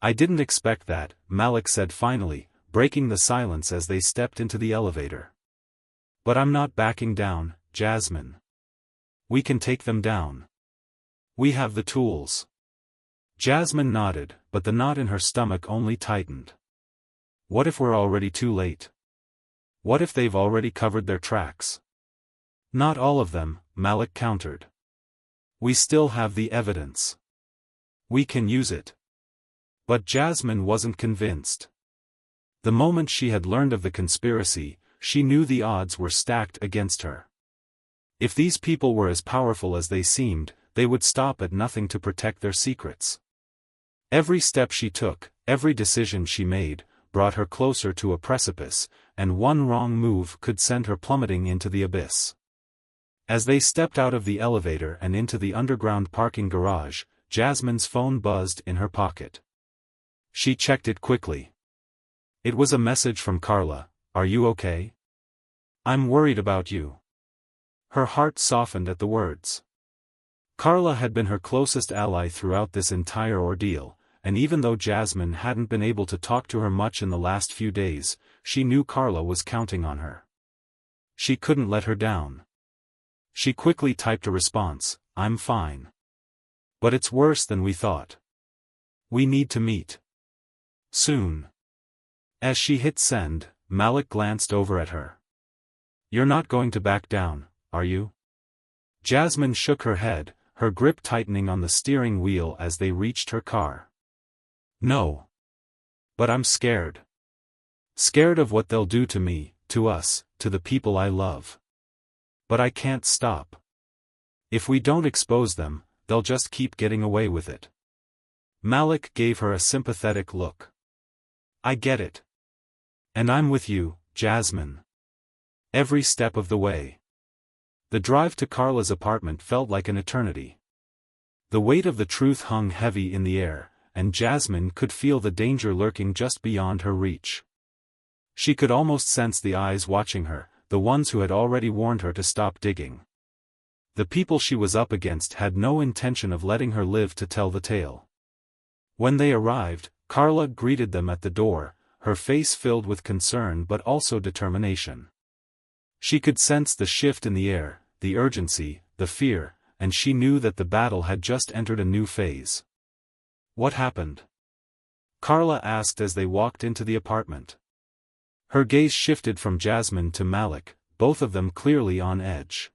"I didn't expect that," Malik said finally, breaking the silence as they stepped into the elevator. "But I'm not backing down, Jasmine. We can take them down. We have the tools." Jasmine nodded, but the knot in her stomach only tightened. What if we're already too late? What if they've already covered their tracks? "Not all of them," Malik countered. "We still have the evidence. We can use it." But Jasmine wasn't convinced. The moment she had learned of the conspiracy, she knew the odds were stacked against her. If these people were as powerful as they seemed, they would stop at nothing to protect their secrets. Every step she took, every decision she made, brought her closer to a precipice, and one wrong move could send her plummeting into the abyss. As they stepped out of the elevator and into the underground parking garage, Jasmine's phone buzzed in her pocket. She checked it quickly. It was a message from Carla. "Are you okay? I'm worried about you." Her heart softened at the words. Carla had been her closest ally throughout this entire ordeal, and even though Jasmine hadn't been able to talk to her much in the last few days, she knew Carla was counting on her. She couldn't let her down. She quickly typed a response, "I'm fine. But it's worse than we thought. We need to meet. Soon." As she hit send, Malik glanced over at her. "You're not going to back down, are you?" Jasmine shook her head, her grip tightening on the steering wheel as they reached her car. "No. But I'm scared. Scared of what they'll do to me, to us, to the people I love. But I can't stop. If we don't expose them, they'll just keep getting away with it." Malik gave her a sympathetic look. "I get it. And I'm with you, Jasmine. Every step of the way." The drive to Carla's apartment felt like an eternity. The weight of the truth hung heavy in the air, and Jasmine could feel the danger lurking just beyond her reach. She could almost sense the eyes watching her, the ones who had already warned her to stop digging. The people she was up against had no intention of letting her live to tell the tale. When they arrived, Carla greeted them at the door, her face filled with concern but also determination. She could sense the shift in the air, the urgency, the fear, and she knew that the battle had just entered a new phase. "What happened?" Carla asked as they walked into the apartment. Her gaze shifted from Jasmine to Malik, both of them clearly on edge.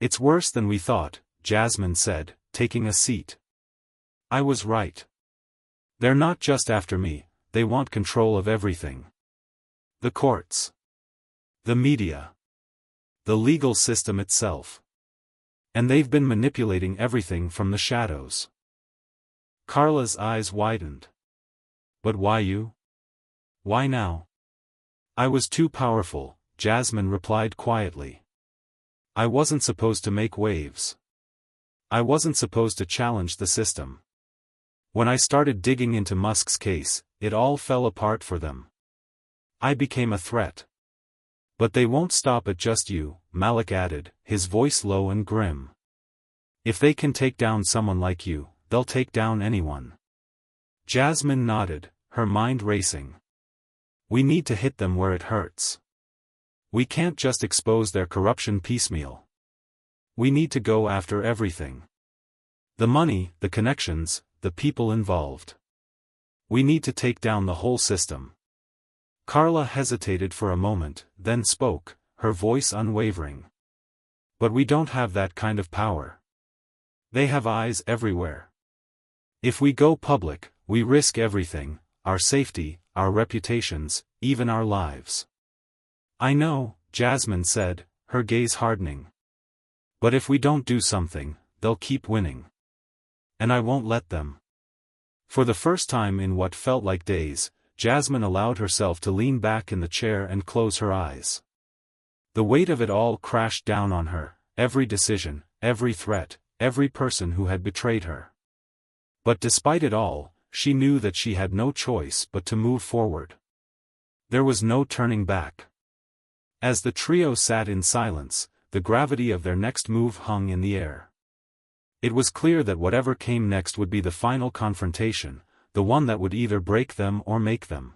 "It's worse than we thought," Jasmine said, taking a seat. "I was right. They're not just after me, they want control of everything. The courts. The media. The legal system itself. And they've been manipulating everything from the shadows." Carla's eyes widened. "But why you? Why now?" "I was too powerful," Jasmine replied quietly. "I wasn't supposed to make waves. I wasn't supposed to challenge the system. When I started digging into Musk's case, it all fell apart for them. I became a threat. But they won't stop at just you," Malik added, his voice low and grim. "If they can take down someone like you, they'll take down anyone." Jasmine nodded, her mind racing. "We need to hit them where it hurts. We can't just expose their corruption piecemeal. We need to go after everything. The money, the connections, the people involved. We need to take down the whole system." Carla hesitated for a moment, then spoke, her voice unwavering. "But we don't have that kind of power. They have eyes everywhere. If we go public, we risk everything, our safety, our reputations, even our lives. I know, Jasmine said, her gaze hardening. But if we don't do something, they'll keep winning. And I won't let them. For the first time in what felt like days, Jasmine allowed herself to lean back in the chair and close her eyes. The weight of it all crashed down on her, every decision, every threat, every person who had betrayed her. But despite it all, she knew that she had no choice but to move forward. There was no turning back. As the trio sat in silence, the gravity of their next move hung in the air. It was clear that whatever came next would be the final confrontation, the one that would either break them or make them.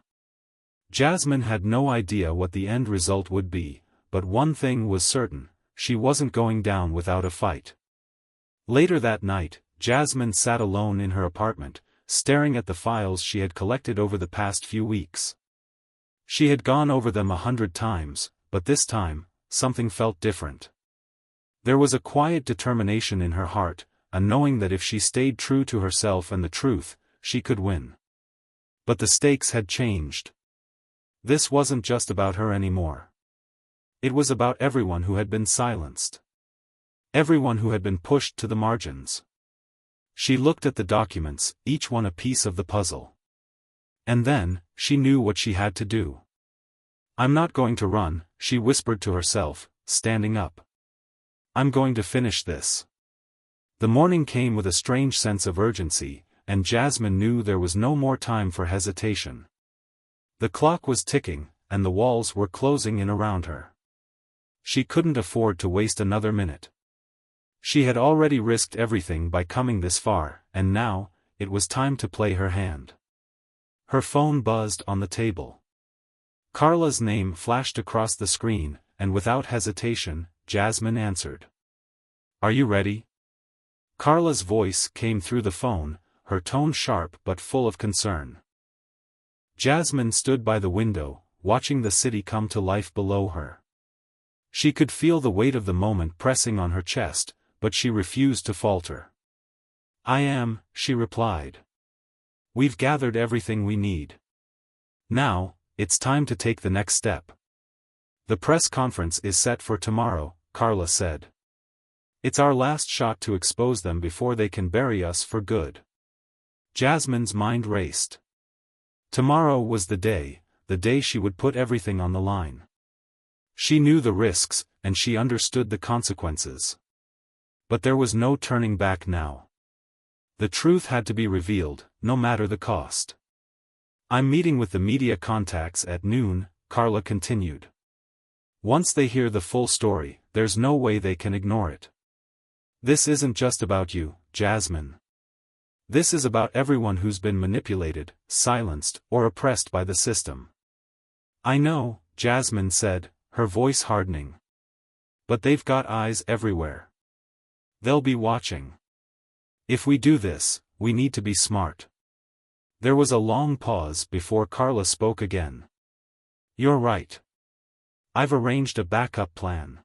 Jasmine had no idea what the end result would be, but one thing was certain, she wasn't going down without a fight. Later that night, Jasmine sat alone in her apartment, staring at the files she had collected over the past few weeks. She had gone over them 100 times, but this time, something felt different. There was a quiet determination in her heart, a knowing that if she stayed true to herself and the truth, she could win. But the stakes had changed. This wasn't just about her anymore. It was about everyone who had been silenced. Everyone who had been pushed to the margins. She looked at the documents, each one a piece of the puzzle. And then, she knew what she had to do. I'm not going to run, she whispered to herself, standing up. I'm going to finish this. The morning came with a strange sense of urgency, and Jasmine knew there was no more time for hesitation. The clock was ticking, and the walls were closing in around her. She couldn't afford to waste another minute. She had already risked everything by coming this far, and now, it was time to play her hand. Her phone buzzed on the table. Carla's name flashed across the screen, and without hesitation, Jasmine answered. Are you ready? Carla's voice came through the phone, her tone sharp but full of concern. Jasmine stood by the window, watching the city come to life below her. She could feel the weight of the moment pressing on her chest, but she refused to falter. I am, she replied. We've gathered everything we need. Now, it's time to take the next step. The press conference is set for tomorrow, Carla said. It's our last shot to expose them before they can bury us for good. Jasmine's mind raced. Tomorrow was the day she would put everything on the line. She knew the risks, and she understood the consequences. But there was no turning back now. The truth had to be revealed, no matter the cost. I'm meeting with the media contacts at noon, Carla continued. Once they hear the full story, there's no way they can ignore it. This isn't just about you, Jasmine. This is about everyone who's been manipulated, silenced, or oppressed by the system. I know, Jasmine said, her voice hardening. But they've got eyes everywhere. They'll be watching. If we do this, we need to be smart. There was a long pause before Carla spoke again. You're right. I've arranged a backup plan.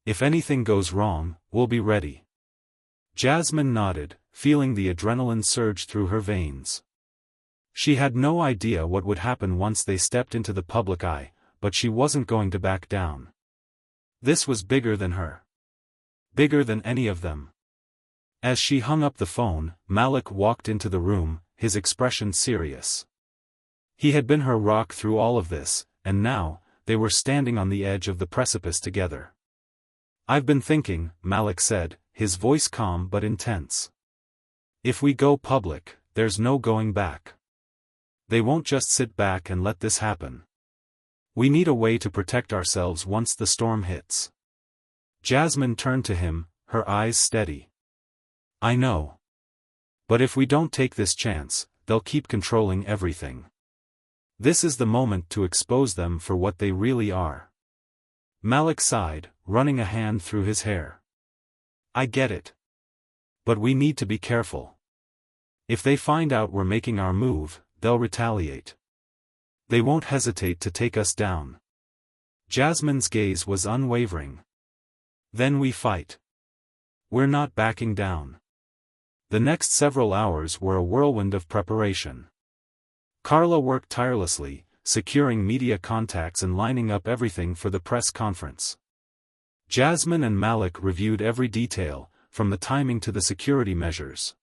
If anything goes wrong, we'll be ready. Jasmine nodded, feeling the adrenaline surge through her veins. She had no idea what would happen once they stepped into the public eye, but she wasn't going to back down. This was bigger than her. Bigger than any of them. As she hung up the phone, Malik walked into the room, his expression serious. He had been her rock through all of this, and now, they were standing on the edge of the precipice together. I've been thinking, Malik said, his voice calm but intense. If we go public, there's no going back. They won't just sit back and let this happen. We need a way to protect ourselves once the storm hits. Jasmine turned to him, her eyes steady. I know. But if we don't take this chance, they'll keep controlling everything. This is the moment to expose them for what they really are. Malik sighed, running a hand through his hair. I get it. But we need to be careful. If they find out we're making our move, they'll retaliate. They won't hesitate to take us down. Jasmine's gaze was unwavering. Then we fight. We're not backing down. The next several hours were a whirlwind of preparation. Carla worked tirelessly, securing media contacts and lining up everything for the press conference. Jasmine and Malik reviewed every detail, from the timing to the security measures.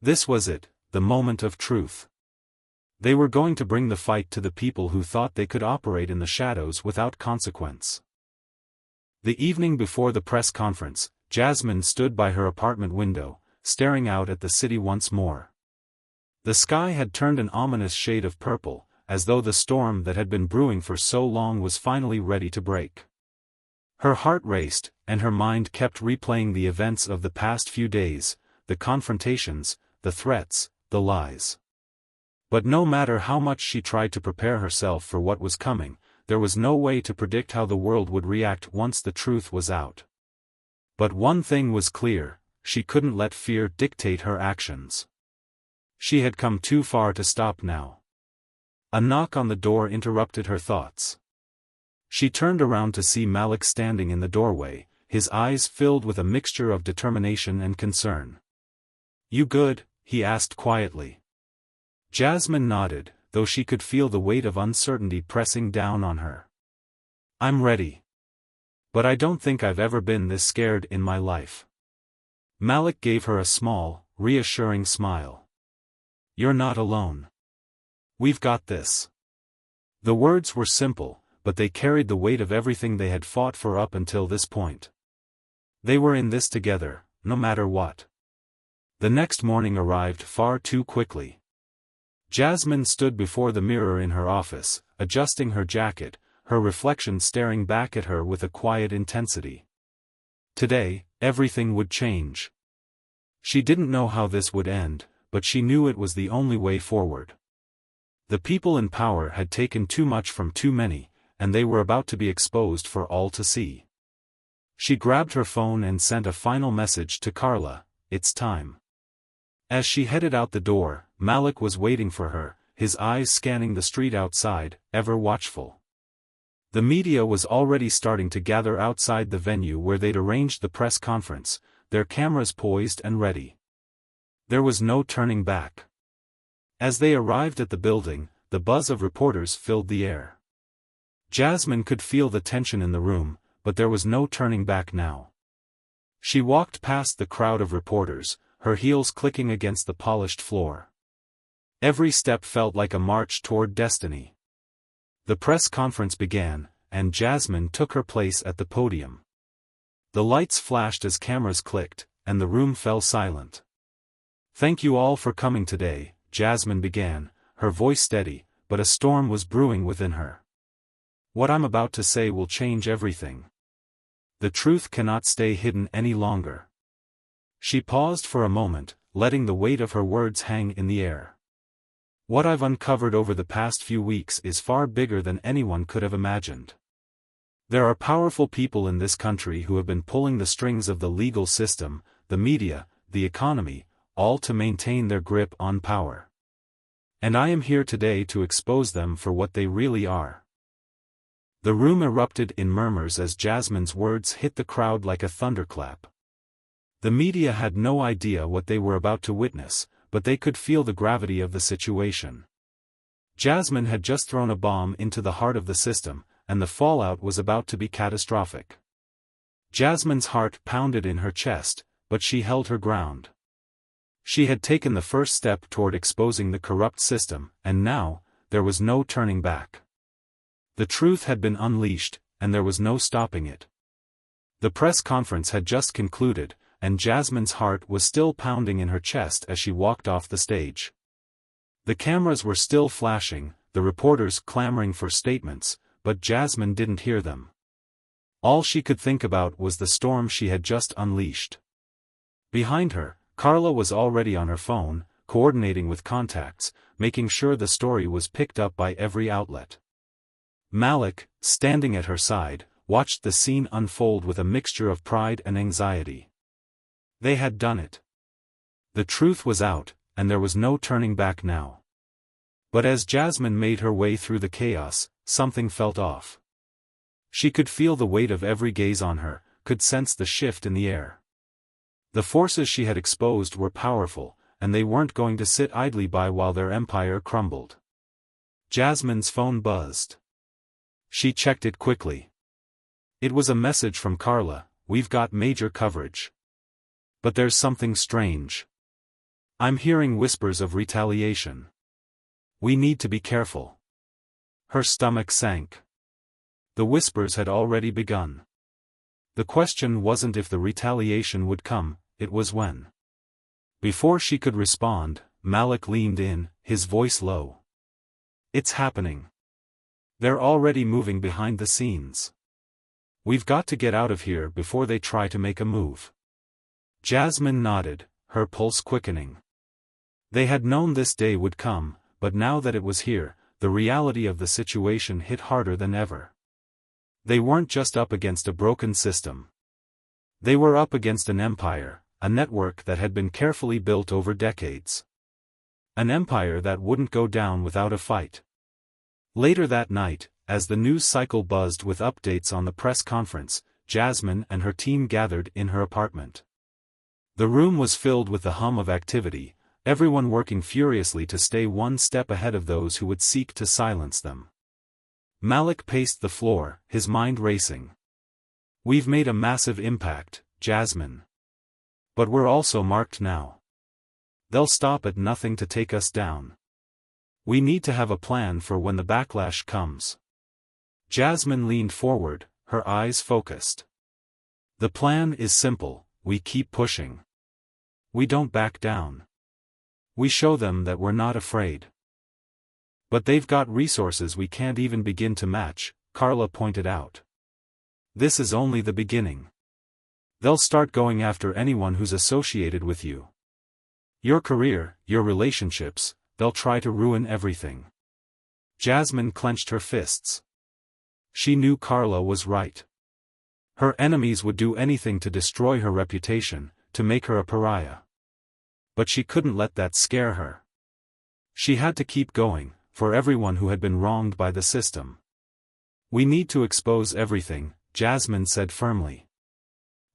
This was it, the moment of truth. They were going to bring the fight to the people who thought they could operate in the shadows without consequence. The evening before the press conference, Jasmine stood by her apartment window, staring out at the city once more. The sky had turned an ominous shade of purple, as though the storm that had been brewing for so long was finally ready to break. Her heart raced, and her mind kept replaying the events of the past few days, the confrontations, the threats, the lies. But no matter how much she tried to prepare herself for what was coming, there was no way to predict how the world would react once the truth was out. But one thing was clear: she couldn't let fear dictate her actions. She had come too far to stop now. A knock on the door interrupted her thoughts. She turned around to see Malik standing in the doorway, his eyes filled with a mixture of determination and concern. "You good?" he asked quietly. Jasmine nodded, though she could feel the weight of uncertainty pressing down on her. "I'm ready. But I don't think I've ever been this scared in my life." Malik gave her a small, reassuring smile. "You're not alone. We've got this." The words were simple, but they carried the weight of everything they had fought for up until this point. They were in this together, no matter what. The next morning arrived far too quickly. Jasmine stood before the mirror in her office, adjusting her jacket, her reflection staring back at her with a quiet intensity. Today, everything would change. She didn't know how this would end, but she knew it was the only way forward. The people in power had taken too much from too many, and they were about to be exposed for all to see. She grabbed her phone and sent a final message to Carla: "It's time." As she headed out the door, Malik was waiting for her, his eyes scanning the street outside, ever watchful. The media was already starting to gather outside the venue where they'd arranged the press conference, their cameras poised and ready. There was no turning back. As they arrived at the building, the buzz of reporters filled the air. Jasmine could feel the tension in the room, but there was no turning back now. She walked past the crowd of reporters, her heels clicking against the polished floor. Every step felt like a march toward destiny. The press conference began, and Jasmine took her place at the podium. The lights flashed as cameras clicked, and the room fell silent. "Thank you all for coming today," Jasmine began, her voice steady, but a storm was brewing within her. "What I'm about to say will change everything. The truth cannot stay hidden any longer." She paused for a moment, letting the weight of her words hang in the air. "What I've uncovered over the past few weeks is far bigger than anyone could have imagined. There are powerful people in this country who have been pulling the strings of the legal system, the media, the economy, all to maintain their grip on power. And I am here today to expose them for what they really are." The room erupted in murmurs as Jasmine's words hit the crowd like a thunderclap. The media had no idea what they were about to witness, but they could feel the gravity of the situation. Jasmine had just thrown a bomb into the heart of the system, and the fallout was about to be catastrophic. Jasmine's heart pounded in her chest, but she held her ground. She had taken the first step toward exposing the corrupt system, and now, there was no turning back. The truth had been unleashed, and there was no stopping it. The press conference had just concluded, and Jasmine's heart was still pounding in her chest as she walked off the stage. The cameras were still flashing, the reporters clamoring for statements, but Jasmine didn't hear them. All she could think about was the storm she had just unleashed. Behind her, Carla was already on her phone, coordinating with contacts, making sure the story was picked up by every outlet. Malik, standing at her side, watched the scene unfold with a mixture of pride and anxiety. They had done it. The truth was out, and there was no turning back now. But as Jasmine made her way through the chaos, something felt off. She could feel the weight of every gaze on her, could sense the shift in the air. The forces she had exposed were powerful, and they weren't going to sit idly by while their empire crumbled. Jasmine's phone buzzed. She checked it quickly. It was a message from Carla: "We've got major coverage. But there's something strange. I'm hearing whispers of retaliation. We need to be careful." Her stomach sank. The whispers had already begun. The question wasn't if the retaliation would come, it was when. Before she could respond, Malik leaned in, his voice low. "It's happening. They're already moving behind the scenes. We've got to get out of here before they try to make a move." Jasmine nodded, her pulse quickening. They had known this day would come, but now that it was here, the reality of the situation hit harder than ever. They weren't just up against a broken system. They were up against an empire, a network that had been carefully built over decades. An empire that wouldn't go down without a fight. Later that night, as the news cycle buzzed with updates on the press conference, Jasmine and her team gathered in her apartment. The room was filled with the hum of activity, everyone working furiously to stay one step ahead of those who would seek to silence them. Malik paced the floor, his mind racing. "We've made a massive impact, Jasmine. But we're also marked now. They'll stop at nothing to take us down. We need to have a plan for when the backlash comes." Jasmine leaned forward, her eyes focused. "The plan is simple: we keep pushing. We don't back down. We show them that we're not afraid." "But they've got resources we can't even begin to match," Carla pointed out. "This is only the beginning. They'll start going after anyone who's associated with you. Your career, your relationships, they'll try to ruin everything." Jasmine clenched her fists. She knew Carla was right. Her enemies would do anything to destroy her reputation, to make her a pariah. But she couldn't let that scare her. She had to keep going, for everyone who had been wronged by the system. "We need to expose everything," Jasmine said firmly.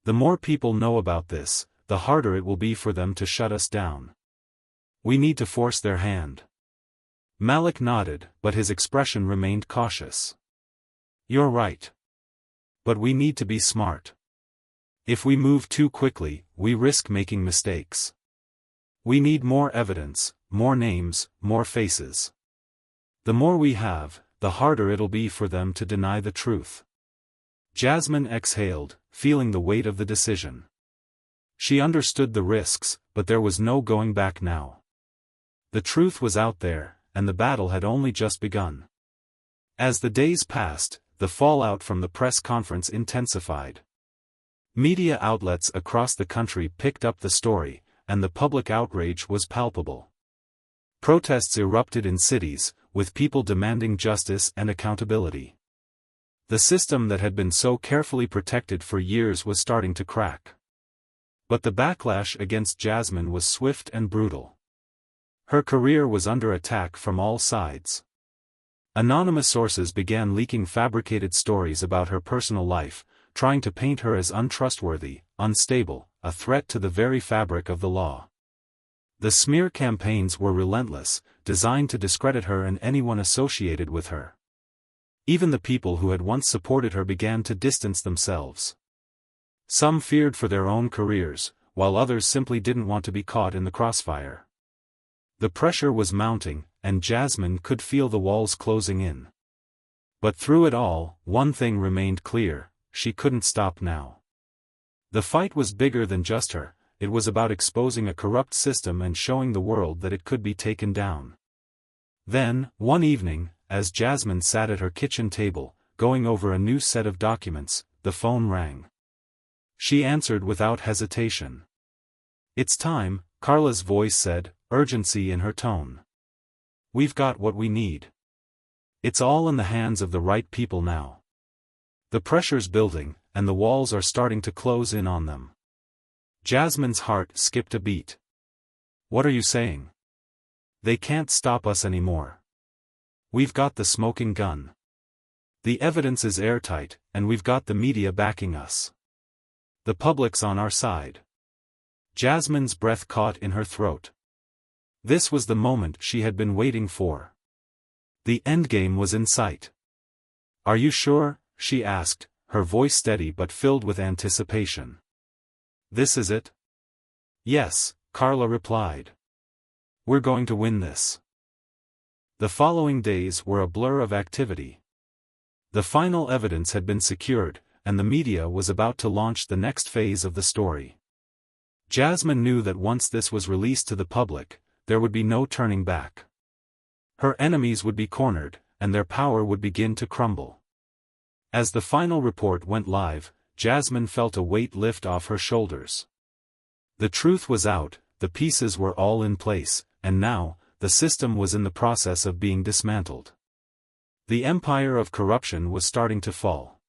"The more people know about this, the harder it will be for them to shut us down. We need to force their hand." Malik nodded, but his expression remained cautious. "You're right. But we need to be smart. If we move too quickly, we risk making mistakes. We need more evidence, more names, more faces. The more we have, the harder it'll be for them to deny the truth." Jasmine exhaled, feeling the weight of the decision. She understood the risks, but there was no going back now. The truth was out there, and the battle had only just begun. As the days passed, the fallout from the press conference intensified. Media outlets across the country picked up the story, and the public outrage was palpable. Protests erupted in cities, with people demanding justice and accountability. The system that had been so carefully protected for years was starting to crack. But the backlash against Jasmine was swift and brutal. Her career was under attack from all sides. Anonymous sources began leaking fabricated stories about her personal life, trying to paint her as untrustworthy, unstable, a threat to the very fabric of the law. The smear campaigns were relentless, designed to discredit her and anyone associated with her. Even the people who had once supported her began to distance themselves. Some feared for their own careers, while others simply didn't want to be caught in the crossfire. The pressure was mounting, and Jasmine could feel the walls closing in. But through it all, one thing remained clear: she couldn't stop now. The fight was bigger than just her, it was about exposing a corrupt system and showing the world that it could be taken down. Then, one evening, as Jasmine sat at her kitchen table, going over a new set of documents, the phone rang. She answered without hesitation. "It's time," Carla's voice said, urgency in her tone. "We've got what we need. It's all in the hands of the right people now. The pressure's building, and the walls are starting to close in on them." Jasmine's heart skipped a beat. "What are you saying?" "They can't stop us anymore. We've got the smoking gun. The evidence is airtight, and we've got the media backing us. The public's on our side. Jasmine's breath caught in her throat. This was the moment she had been waiting for. The endgame was in sight. "Are you sure?" she asked, her voice steady but filled with anticipation. "This is it?" "Yes," Carla replied. "We're going to win this." The following days were a blur of activity. The final evidence had been secured, and the media was about to launch the next phase of the story. Jasmine knew that once this was released to the public, there would be no turning back. Her enemies would be cornered, and their power would begin to crumble. As the final report went live, Jasmine felt a weight lift off her shoulders. The truth was out, the pieces were all in place, and now, the system was in the process of being dismantled. The empire of corruption was starting to fall.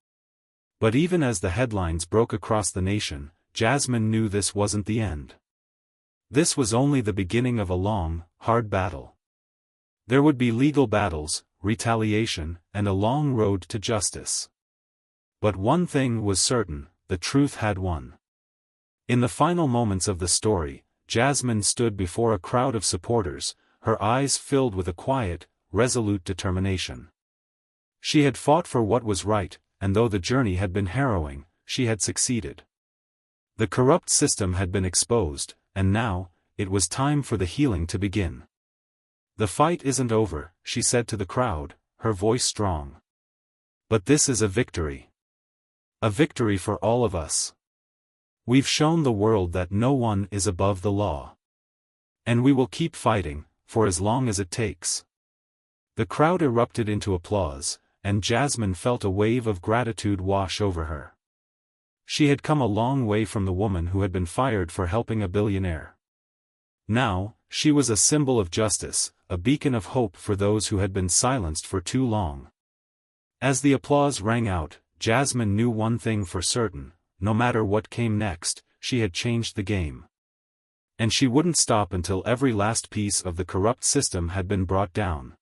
But even as the headlines broke across the nation, Jasmine knew this wasn't the end. This was only the beginning of a long, hard battle. There would be legal battles, retaliation, and a long road to justice. But one thing was certain, the truth had won. In the final moments of the story, Jasmine stood before a crowd of supporters, her eyes filled with a quiet, resolute determination. She had fought for what was right, and though the journey had been harrowing, she had succeeded. The corrupt system had been exposed, and now, it was time for the healing to begin. "The fight isn't over," she said to the crowd, her voice strong. "But this is a victory. A victory for all of us. We've shown the world that no one is above the law. And we will keep fighting, for as long as it takes." The crowd erupted into applause, and Jasmine felt a wave of gratitude wash over her. She had come a long way from the woman who had been fired for helping a billionaire. Now, she was a symbol of justice, a beacon of hope for those who had been silenced for too long. As the applause rang out, Jasmine knew one thing for certain: no matter what came next, she had changed the game. And she wouldn't stop until every last piece of the corrupt system had been brought down.